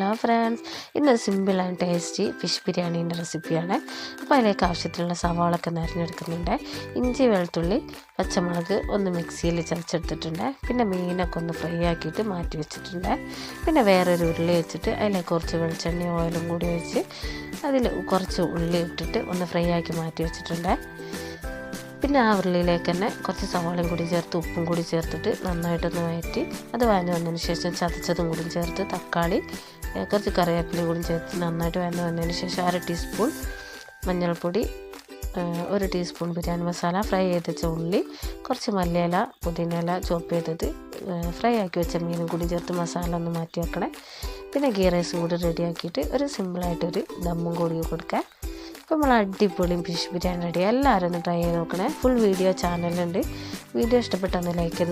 Hello friends, ഇന്നൊരു simple and tasty fish ബിരിയാണീൻ്റെ റെസിപ്പിയാണ്. അപ്പോൾ അതിലേക്ക് ആവശ്യത്തിലുള്ള സവാളൊക്കെ നിറഞ്ഞെടുക്കുന്നുണ്ട്. ഇഞ്ചി, വെളുത്തുള്ളി, പച്ചമുളക് ഒന്ന് മിക്സിയിൽ ചതച്ചെടുത്തിട്ടുണ്ട്. പിന്നെ മീനൊക്കെ ഒന്ന് ഫ്രൈ ആക്കിയിട്ട് മാറ്റി വെച്ചിട്ടുണ്ട്. പിന്നെ വേറൊരു ഉരുളി വെച്ചിട്ട് അതിലേക്ക് കുറച്ച് വെളിച്ചെണ്ണയും ഓയിലും കൂടി ഒഴിച്ച് അതിൽ കുറച്ച് ഉള്ളി ഇട്ടിട്ട് ഒന്ന് ഫ്രൈ ആക്കി മാറ്റി വെച്ചിട്ടുണ്ട്. പിന്നെ ആ ഉരുളിയിലേക്ക് തന്നെ കുറച്ച് സവാളയും കൂടി ചേർത്ത് ഉപ്പും കൂടി ചേർത്തിട്ട് നന്നായിട്ടൊന്ന് വഴറ്റി അത് വഴഞ്ഞ് വന്നതിന് ശേഷം ചതച്ചതും കൂടി ചേർത്ത് തക്കാളി, കുറച്ച് കറിവേപ്പിലയും കൂടി ചേർത്ത് നന്നായിട്ട് വഴഞ്ഞ് വന്നതിന് ശേഷം 1/2 ടീസ്പൂൺ മഞ്ഞൾപ്പൊടി, 1 ടീസ്പൂൺ ബിരിയാണി മസാല, ഫ്രൈ ചെയ്ത് വെച്ച ഉള്ളി, കുറച്ച് മല്ലിയില, പുതിനയില ചോപ്പ് ചെയ്തത്, ഫ്രൈ ആക്കി വെച്ച മീനും കൂടി ചേർത്ത് മസാല ഒന്ന് മാറ്റി വെക്കണേ. പിന്നെ ഗീ റൈസും കൂടി റെഡിയാക്കിയിട്ട് ഒരു സിമ്പിളായിട്ടൊരു ദമ്മും കൂടി കൊടുക്കുക. അപ്പോൾ നമ്മൾ അടിപൊളിയും ഫിഷ് ബിരിയാണി റെഡി. എല്ലാവരും ഒന്ന് ട്രൈ ചെയ്ത് നോക്കണേ. ഫുൾ വീഡിയോ ചാനലുണ്ട്. വീഡിയോ ഇഷ്ടപ്പെട്ടൊന്ന് ലൈക്ക് ചെയ്ത്